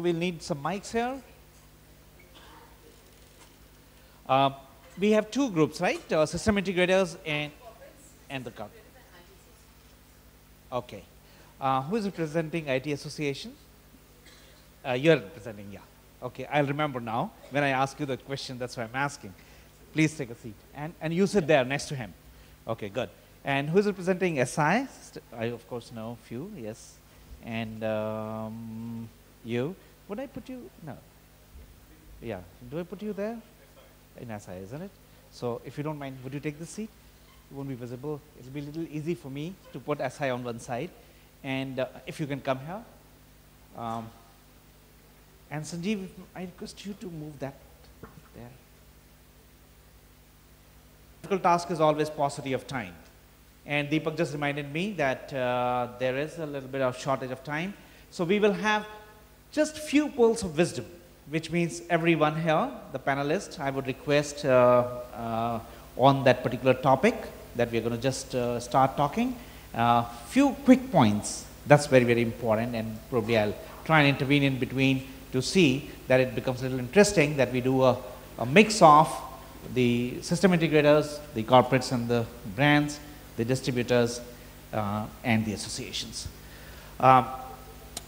we'll need some mics here. We have two groups, right? System integrators and the corporate. Okay. Who is representing IT Association? You're representing, yeah. Okay, I'll remember now. When I ask you the question, that's why I'm asking. Please take a seat. And you sit there next to him. Okay, good. And who's representing SI? I, of course, know a few, yes. And you? Would I put you? No. Yeah. Do I put you there? In SI, isn't it? So if you don't mind, would you take this seat? It won't be visible. It'll be a little easy for me to put SI on one side. And if you can come here. And Sanjeev, I request you to move that there. The difficult task is always paucity of time. And Deepak just reminded me that there is a little bit of shortage of time. So we will have just few pearls of wisdom, which means everyone here, the panelists, I would request on that particular topic that we're going to just start talking. Few quick points, that's very, very important, and probably I'll try and intervene in between to see that it becomes a little interesting, that we do a mix of the system integrators, the corporates and the brands, the distributors, and the associations.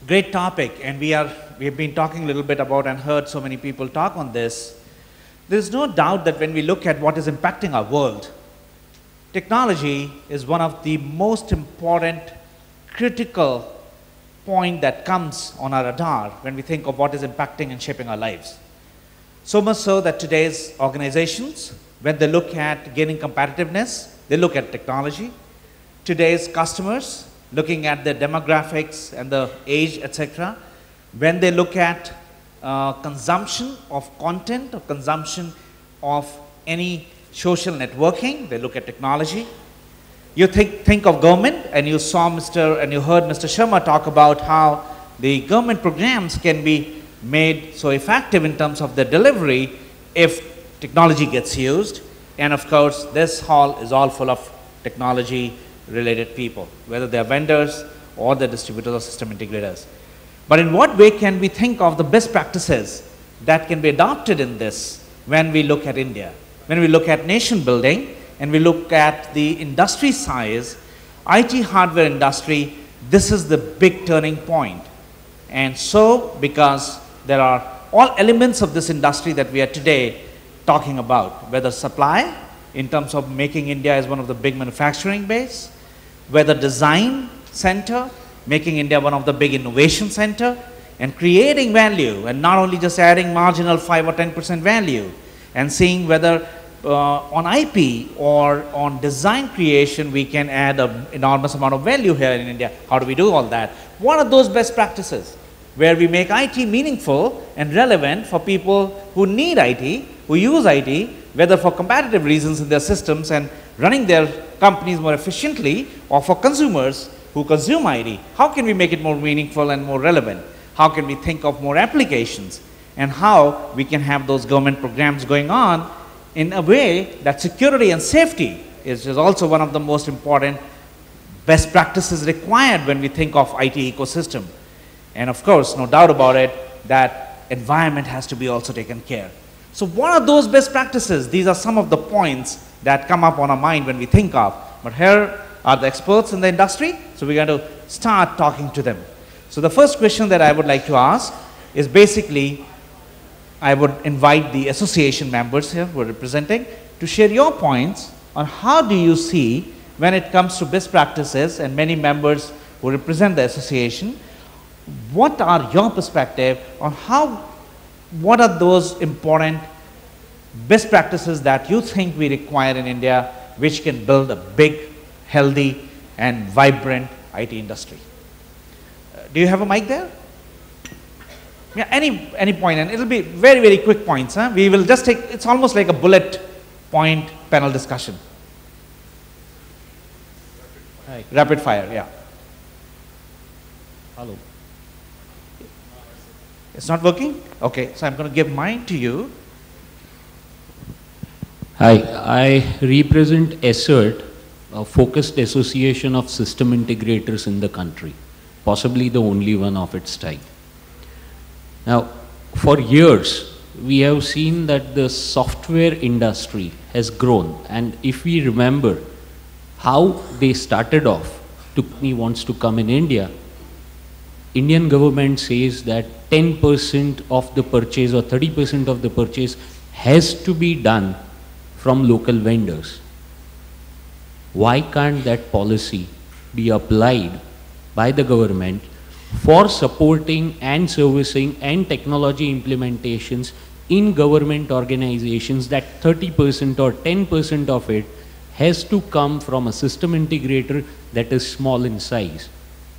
Great topic, and we have been talking a little bit about and heard so many people talk on this. There's no doubt that when we look at what is impacting our world, technology is one of the most important, critical point that comes on our radar when we think of what is impacting and shaping our lives. So much so that today's organizations, when they look at gaining competitiveness, they look at technology. Today's customers, looking at their demographics and the age, etc. When they look at consumption of content or consumption of any social networking, they look at technology. You think of government, and you saw and you heard Mr. Sharma talk about how the government programs can be made so effective in terms of their delivery if technology gets used. And of course, this hall is all full of technology related people, whether they are vendors or the distributors or system integrators. But in what way can we think of the best practices that can be adopted in this when we look at India? When we look at nation building and we look at the industry size, IT hardware industry, this is the big turning point. And so, because there are all elements of this industry that we are today talking about, whether supply, in terms of making India as one of the big manufacturing base, whether design center, making India one of the big innovation center, and creating value, and not only just adding marginal 5 or 10% value, and seeing whether on IP or on design creation we can add an enormous amount of value here in India. How do we do all that? What are those best practices where we make IT meaningful and relevant for people who need IT, who use IT, whether for competitive reasons in their systems and running their companies more efficiently, or for consumers who consume IT? How can we make it more meaningful and more relevant? How can we think of more applications? And how we can have those government programs going on in a way that security and safety is also one of the most important best practices required when we think of IT ecosystem. And of course, no doubt about it, that environment has to be also taken care. So what are those best practices? These are some of the points that come up on our mind when we think of. But here are the experts in the industry, so we're going to start talking to them. So the first question that I would like to ask is basically, I would invite the association members here who are representing to share your points on how do you see when it comes to best practices, and many members who represent the association, what are your perspective on what are those important best practices that you think we require in India which can build a big, healthy and vibrant IT industry? Do you have a mic there? Yeah, any point, and it'll be very, very quick points. Huh? We will just take, it's almost like a bullet point panel discussion. Rapid fire, yeah. Hello. It's not working? Okay, so I'm going to give mine to you. Hi, I represent ASSERT, a focused association of system integrators in the country, possibly the only one of its type. Now, for years, we have seen that the software industry has grown. And if we remember how they started off, company wants to come in India, Indian government says that 10% of the purchase or 30% of the purchase has to be done from local vendors. Why can't that policy be applied by the government for supporting and servicing and technology implementations in government organizations, that 30% or 10% of it has to come from a system integrator that is small in size.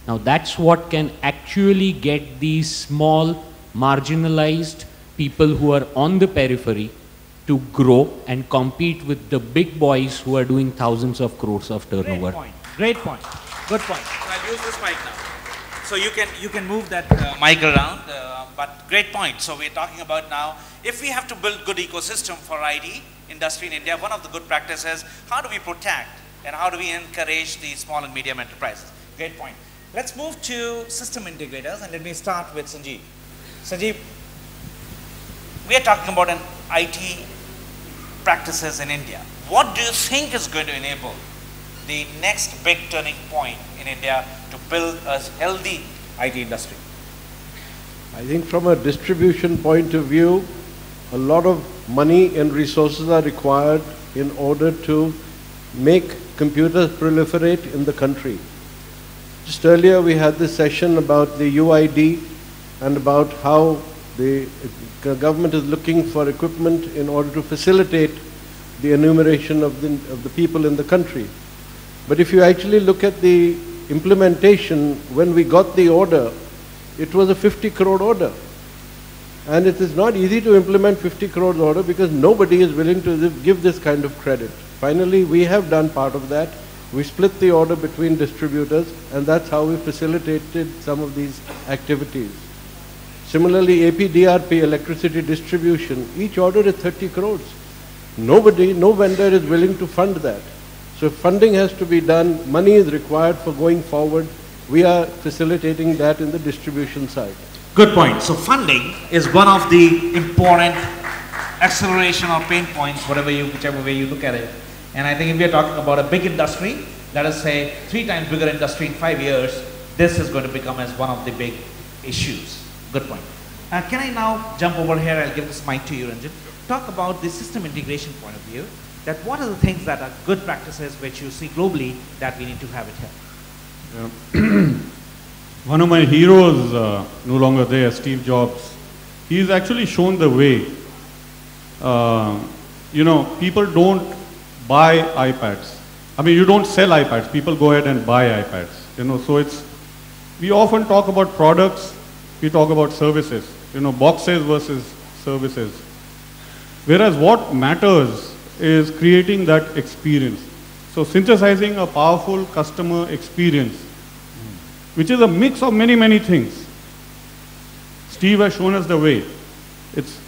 Now that's what can actually get these small, marginalized people who are on the periphery to grow and compete with the big boys who are doing thousands of crores of turnover. Great point. Good point. So I'll use this mic now. So you can move that mic around, but great point. So we're talking about now, if we have to build good ecosystem for IT industry in India, one of the good practices, how do we protect and how do we encourage the small and medium enterprises? Great point. Let's move to system integrators, and let me start with Sanjeev. Sanjeev, we are talking about an IT practices in India. What do you think is going to enable the next big turning point in India to build a healthy IT industry? I think from a distribution point of view, a lot of money and resources are required in order to make computers proliferate in the country. Just earlier we had this session about the UID and about how the government is looking for equipment in order to facilitate the enumeration of the people in the country. But if you actually look at the implementation, when we got the order, it was a 50 crore order. And it is not easy to implement 50 crore order because nobody is willing to give this kind of credit. Finally, we have done part of that. We split the order between distributors, and that's how we facilitated some of these activities. Similarly, APDRP, electricity distribution, each order is 30 crores. No vendor is willing to fund that. So funding has to be done, money is required for going forward. We are facilitating that in the distribution side. Good point. So funding is one of the important acceleration or pain points, whichever way you look at it. And I think if we are talking about a big industry, let us say 3 times bigger industry in 5 years, this is going to become as one of the big issues. Good point. Can I now jump over here? I'll give this mic to you, Ranjan. Talk about the system integration point of view. That what are the things that are good practices which you see globally that we need to have it here? One of my heroes, no longer there, Steve Jobs, he's actually shown the way. You know, people don't buy iPads. I mean, you don't sell iPads. People go ahead and buy iPads. You know, so we often talk about products, we talk about services. You know, boxes versus services. Whereas what matters is creating that experience. So synthesizing a powerful customer experience, which is a mix of many, many things. Steve has shown us the way. It's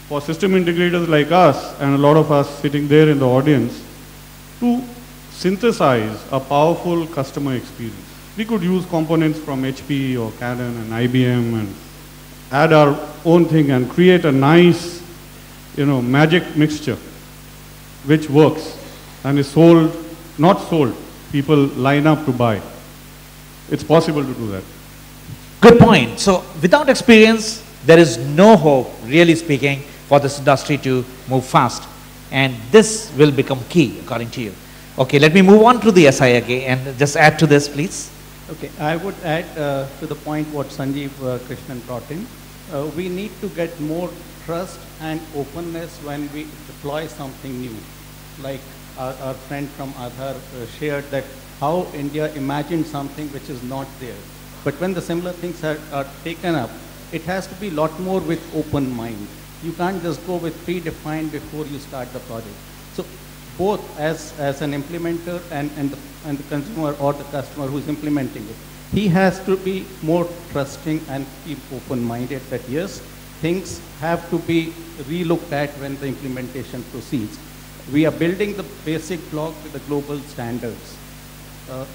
for system integrators like us and a lot of us sitting there in the audience to synthesize a powerful customer experience. We could use components from HP or Canon and IBM and add our own thing and create a nice, you know, magic mixture which works and is sold, not sold, people line up to buy. It's possible to do that. Good point. So without experience, there is no hope, really speaking, for this industry to move fast. And this will become key, according to you. Okay, let me move on to the SI again and just add to this, please. Okay, I would add to the point what Sanjeev Krishnan brought in. We need to get more trust and openness when we deploy something new. Like our friend from Aadhaar shared that how India imagined something which is not there. But when the similar things are taken up, it has to be a lot more with open mind. You can't just go with predefined before you start the project. So both as an implementer and the consumer or the customer who's implementing it, he has to be more trusting and keep open-minded that yes, things have to be relooked at when the implementation proceeds. We are building the basic block with the global standards.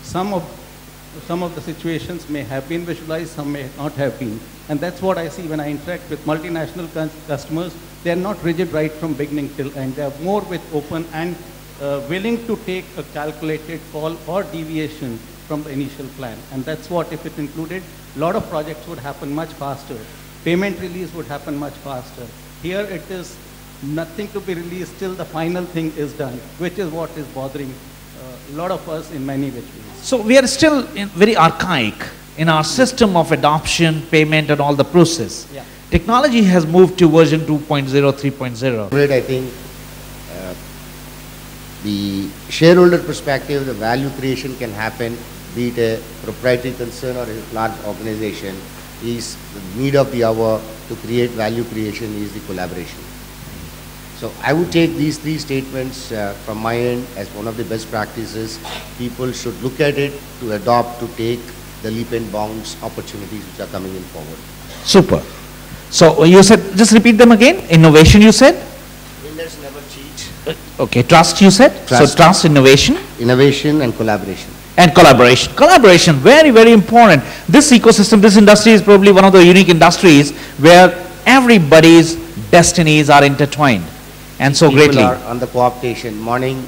Some of the situations may have been visualized, some may not have been. And that's what I see when I interact with multinational customers. They're not rigid right from beginning till end. They're more with open and willing to take a calculated call or deviation from the initial plan. And that's what, if it included, a lot of projects would happen much faster. Payment release would happen much faster. Here it is nothing to be released till the final thing is done, which is what is bothering a lot of us in many which ways. So we are still very archaic in our system of adoption, payment and all the process. Yeah. Technology has moved to version 2.0, 3.0. I think the shareholder perspective, the value creation can happen, be it a proprietary concern or a large organization, is the need of the hour to create value creation is the collaboration. So I would take these three statements from my end as one of the best practices. People should look at it to adopt, to take the leap and bounds opportunities which are coming in forward. Super. So you said, just repeat them again. Innovation you said? Winners never cheat. Okay, trust you said? Trust. So trust, innovation. Innovation and collaboration. And collaboration. Collaboration, very, very important. This ecosystem, this industry is probably one of the unique industries where everybody's destinies are intertwined. And so People greatly. are on the co-optation. Morning,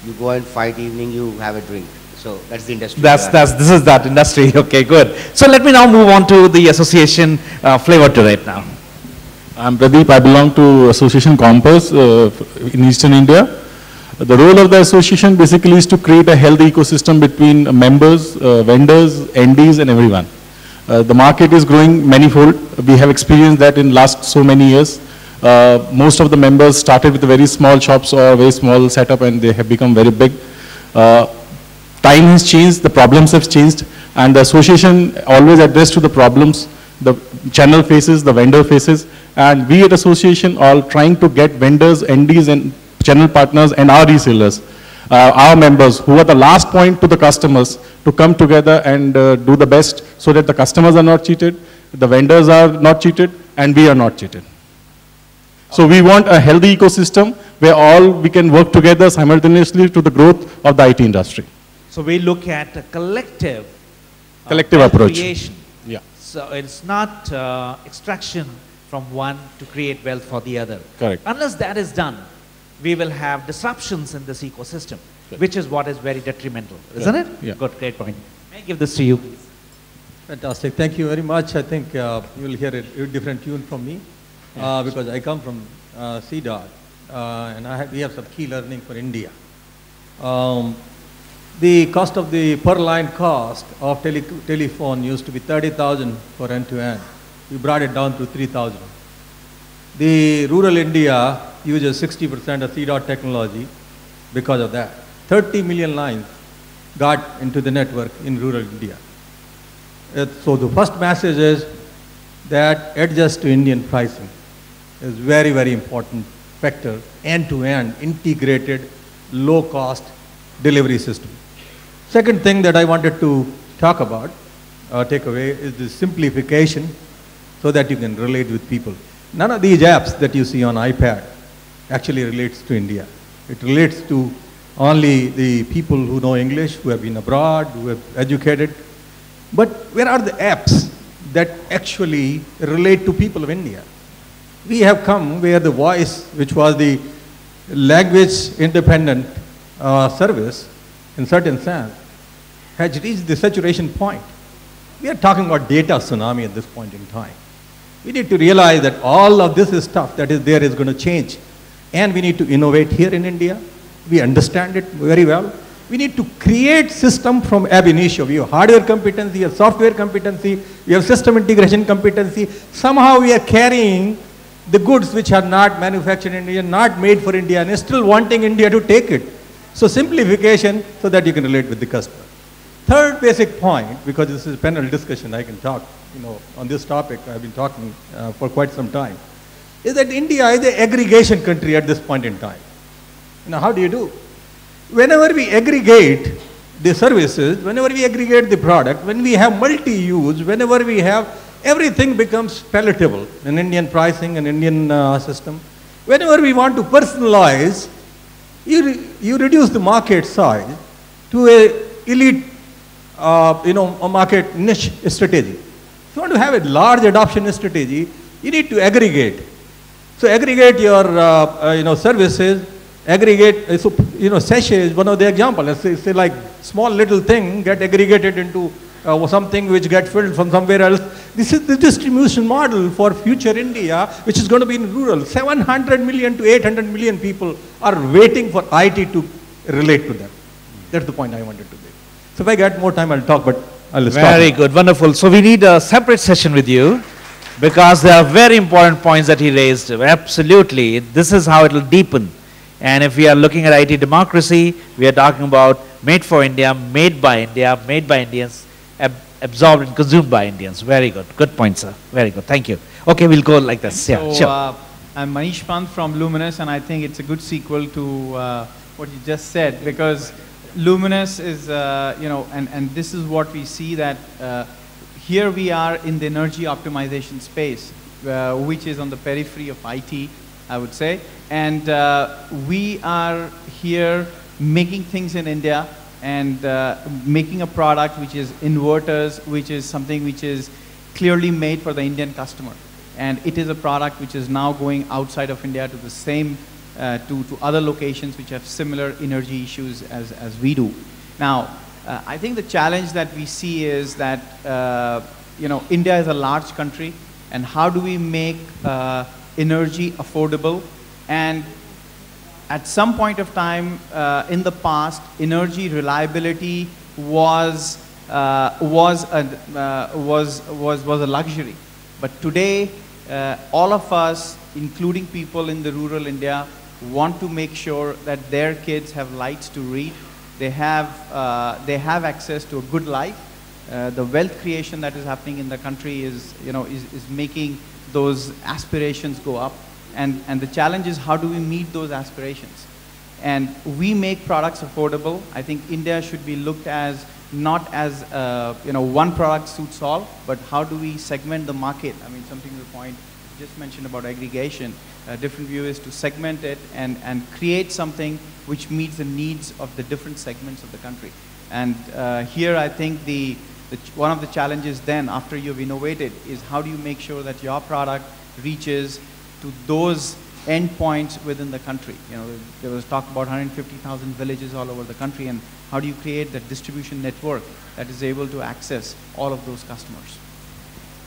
you go and fight. Evening, you have a drink. So that's the industry. This is that industry. Okay, good. So let me now move on to the association flavor to it now. I'm Pradeep. I belong to Association Compass in Eastern India. The role of the association basically is to create a healthy ecosystem between members, vendors, NDs and everyone. The market is growing manifold. We have experienced that in last so many years. Most of the members started with very small shops or very small setup and they have become very big. Time has changed, the problems have changed, and the association always addressed to the problems the channel faces, the vendor faces, and we at association are trying to get vendors, NDs and channel partners and our resellers, our members who are the last point to the customers to come together and do the best so that the customers are not cheated, the vendors are not cheated, and we are not cheated. So we want a healthy ecosystem where all we can work together simultaneously to the growth of the IT industry. So we look at a collective Approach. creation. Yeah. So it's not extraction from one to create wealth for the other. Correct. Unless that is done, we will have disruptions in this ecosystem, which is what is very detrimental, isn't it? Yeah. Good, great point. May I give this to you, please? Fantastic. Thank you very much. I think you will hear a different tune from me because I come from CDOT and we have some key learning for India. The cost of the per line cost of telephone used to be 30,000 for end-to-end. We brought it down to 3,000. The rural India uses 60% of CDOT technology because of that. 30 million lines got into the network in rural India. So the first message is that adjust to Indian pricing is very, very important factor, end-to-end, integrated, low-cost delivery system. Second thing that I wanted to talk about, take away, is the simplification so that you can relate with people. None of these apps that you see on iPad actually relates to India. It relates to only the people who know English, who have been abroad, who have educated. But where are the apps that actually relate to people of India? We have come where the voice, which was the language independent service, in certain sense, has reached the saturation point. We are talking about data tsunami at this point in time. We need to realize that all of this stuff that is there is going to change. And we need to innovate here in India. We understand it very well. We need to create system from ab initio. We have hardware competency, we have software competency, we have system integration competency. Somehow we are carrying the goods which are not manufactured in India, not made for India, and still wanting India to take it. So simplification so that you can relate with the customer. Third basic point, because this is a panel discussion, I can talk, on this topic. I've been talking for quite some time. Is that India is an aggregation country at this point in time. How do you do? Whenever we aggregate the services, whenever we aggregate the product, when we have multi-use, whenever we have, everything becomes palatable in Indian pricing and Indian system. Whenever we want to personalize, you reduce the market size to a elite, a market niche strategy. you want to have a large adoption strategy, you need to aggregate. So aggregate your services, aggregate, sachet is one of the examples. Let's say like small little thing get aggregated into something which get filled from somewhere else. This is the distribution model for future India, which is going to be in rural. 700 million to 800 million people are waiting for IT to relate to them. That's the point I wanted to make. So if I get more time, I'll talk, but I'll stop. Very good, wonderful. So we need a separate session with you because there are very important points that he raised. Absolutely, this is how it will deepen. And if we are looking at IT democracy, we are talking about made for India, made by Indians, absorbed and consumed by Indians. Very good. Good point, sir. Very good. Thank you. Okay, we'll go like this. Yeah, so, sure. I'm Manish Pant from Luminous, and I think it's a good sequel to what you just said, because Luminous is, and this is what we see, that here we are in the energy optimization space, which is on the periphery of IT, I would say. And we are here making things in India, and making a product which is inverters, which is something which is clearly made for the Indian customer. And it is a product which is now going outside of India to the same, to other locations which have similar energy issues as we do. Now, I think the challenge that we see is that, India is a large country, and how do we make energy affordable? And at some point of time in the past, energy reliability was a luxury. But today, all of us, including people in the rural India, want to make sure that their kids have lights to read. They have access to a good life. The wealth creation that is happening in the country is making those aspirations go up. And the challenge is, how do we meet those aspirations? And we make products affordable. I think India should be looked as not as one product suits all, but how do we segment the market? I mean, something to the point you just mentioned about aggregation. A different view is to segment it and create something which meets the needs of the different segments of the country. And here I think one of the challenges then, after you've innovated, is how do you make sure that your product reaches to those endpoints within the country. There was talk about 150,000 villages all over the country, and how do you create that distribution network that is able to access all of those customers?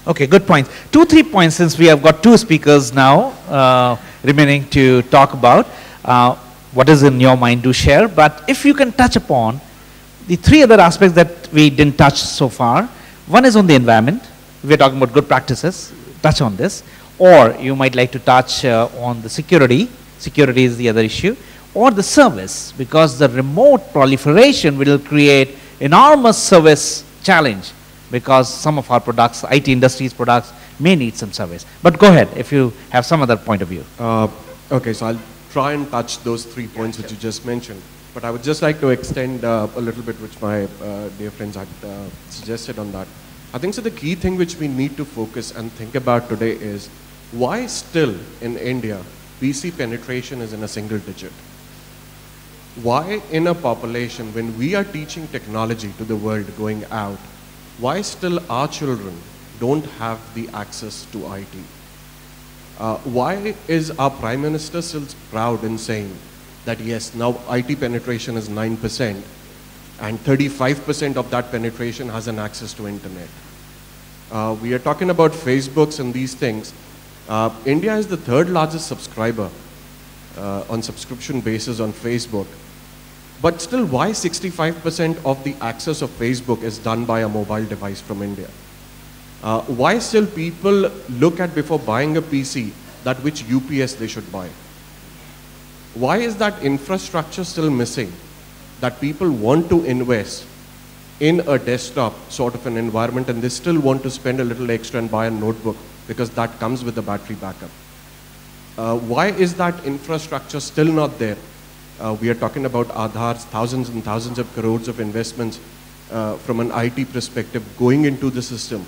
Okay, good points. 2-3 points, since we have got 2 speakers now remaining to talk about. What is in your mind, do share. But if you can touch upon the 3 other aspects that we didn't touch so far. One is on the environment. We're talking about good practices. Touch on this. Or you might like to touch on the security. Security is the other issue. Or the service, because the remote proliferation will create enormous service challenge, because some of our products, IT industry's products, may need some service. But go ahead if you have some other point of view. Okay, so I'll try and touch those 3 points which you just mentioned. But I would just like to extend a little bit which my dear friends had suggested on that. I think so the key thing which we need to focus and think about today is, why still in India PC penetration is in a single digit? Why in a population, when we are teaching technology to the world going out, why still our children don't have the access to IT? Why is our Prime Minister still proud in saying that yes, now IT penetration is 9% and 35% of that penetration has an access to internet? We are talking about Facebooks and these things. India is the 3rd largest subscriber on subscription basis on Facebook. But still, why 65% of the access of Facebook is done by a mobile device from India? Why still people look at, before buying a PC, that which UPS they should buy? Why is that infrastructure still missing, that people want to invest in a desktop sort of an environment and they still want to spend a little extra and buy a notebook because that comes with a battery backup? Why is that infrastructure still not there? We are talking about Aadhaars, thousands and thousands of crores of investments from an IT perspective going into the system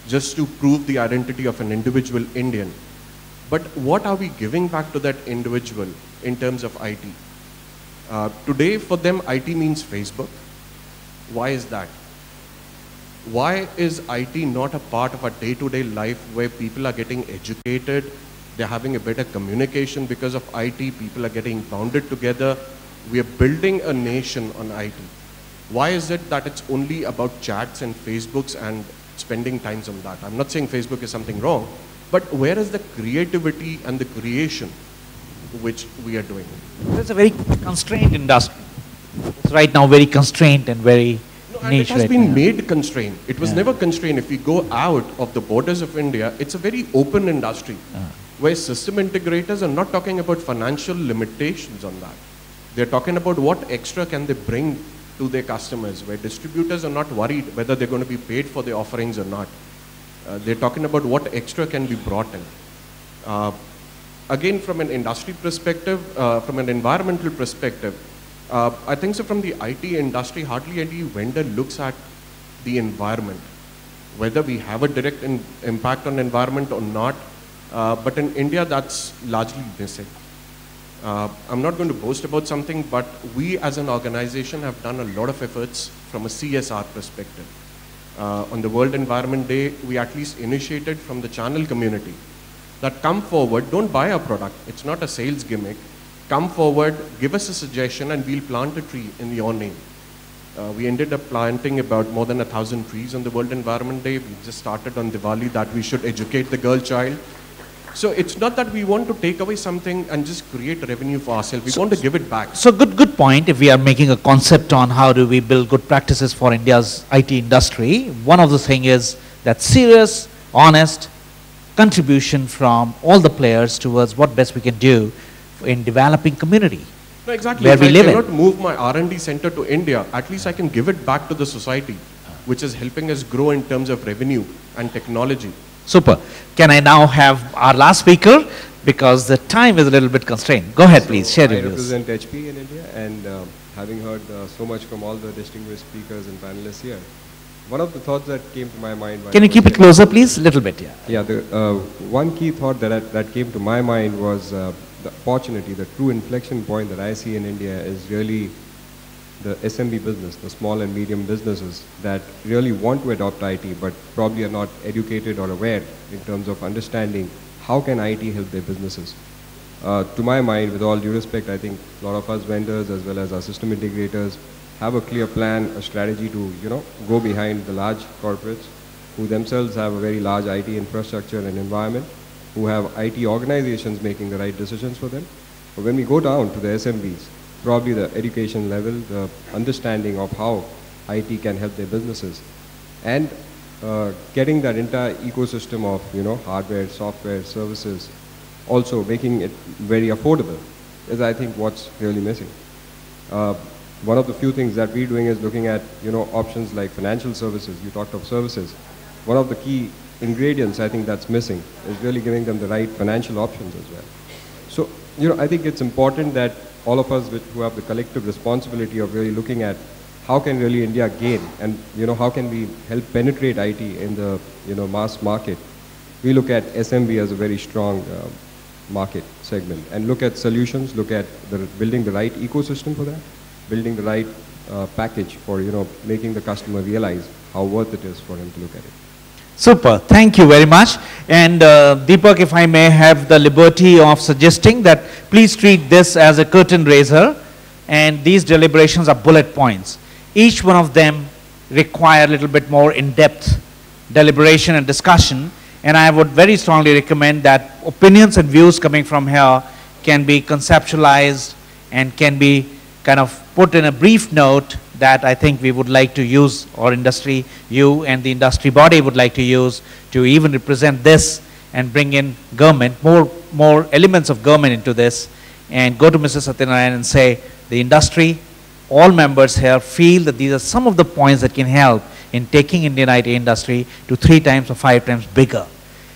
just to prove the identity of an individual Indian. But what are we giving back to that individual in terms of IT? Today for them IT means Facebook. Why is that? Why is IT not a part of our day-to-day life where people are getting educated, they're having a better communication because of IT, people are getting bounded together, we are building a nation on IT. Why is it that it's only about chats and Facebooks and spending times on that? I'm not saying Facebook is something wrong, but where is the creativity and the creation which we are doing? It's a very constrained industry. It's right now very constrained and very and it has been made constrained. It was never constrained. If we go out of the borders of India, it's a very open industry where system integrators are not talking about financial limitations on that. They're talking about what extra can they bring to their customers, where distributors are not worried whether they're going to be paid for their offerings or not. They're talking about what extra can be brought in. Again, from an industry perspective, from an environmental perspective, I think so from the IT industry, hardly any vendor looks at the environment, whether we have a direct impact on environment or not, but in India that's largely missing. I'm not going to boast about something, but we as an organization have done a lot of efforts from a CSR perspective. On the World Environment Day, we at least initiated from the channel community that come forward, don't buy our product, it's not a sales gimmick. Come forward, give us a suggestion, and we'll plant a tree in your name. We ended up planting about more than 1,000 trees on the World Environment Day. We just started on Diwali that we should educate the girl child. So it's not that we want to take away something and just create revenue for ourselves. We want to give it back. So good point. If we are making a concept on how do we build good practices for India's IT industry, one of the things is that serious, honest contribution from all the players towards what best we can do in developing community. No, exactly. Where if we I live cannot move my R&D center to India, at least I can give it back to the society, which is helping us grow in terms of revenue and technology. Super. Can I now have our last speaker, because the time is a little bit constrained. Go ahead, please. Share your views. I represent HP in India, and having heard so much from all the distinguished speakers and panelists here, one of the thoughts that came to my mind... Can you keep it closer, please? A little bit, yeah. Yeah, the one key thought that came to my mind was the opportunity, the true inflection point that I see in India is really the SMB business, the small and medium businesses that really want to adopt IT but probably are not educated or aware in terms of understanding how can IT help their businesses. To my mind, with all due respect, I think a lot of us vendors as well as our system integrators have a clear plan, a strategy to go behind the large corporates who themselves have a very large IT infrastructure and environment, who have IT organizations making the right decisions for them. But when we go down to the SMBs, probably the education level, the understanding of how IT can help their businesses, and getting that entire ecosystem of hardware, software, services, also making it very affordable is, I think, what's really missing. One of the few things that we're doing is looking at options like financial services. You talked of services. One of the key ingredients I think that's missing is really giving them the right financial options as well. So I think it's important that all of us who have the collective responsibility of really looking at how can really India gain, and how can we help penetrate IT in the mass market. We look at SMB as a very strong market segment, and look at solutions, look at building the right ecosystem for that, building the right package for making the customer realize how worth it is for him to look at it. Super. Thank you very much. And Deepak, if I may have the liberty of suggesting that please treat this as a curtain raiser, and these deliberations are bullet points. Each one of them require a little bit more in-depth deliberation and discussion, and I would very strongly recommend that opinions and views coming from here can be conceptualized and can be kind of put in a brief note that I think we would like to use, or industry, you and the industry body would like to use, to even represent this and bring in government, more elements of government into this, and go to Mr. Satyanarayan and say, the industry, all members here feel that these are some of the points that can help in taking Indian IT industry to 3 times or 5 times bigger.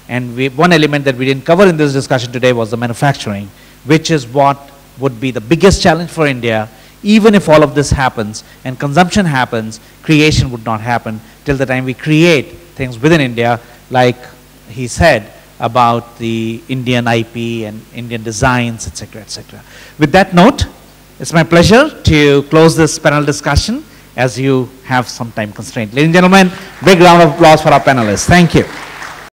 And one element that we didn't cover in this discussion today was the manufacturing, which is what would be the biggest challenge for India. Even if all of this happens and consumption happens, creation would not happen till the time we create things within India, like he said about the Indian IP and Indian designs, etc., etc. With that note, it's my pleasure to close this panel discussion as you have some time constraint. Ladies and gentlemen, big round of applause for our panelists. Thank you.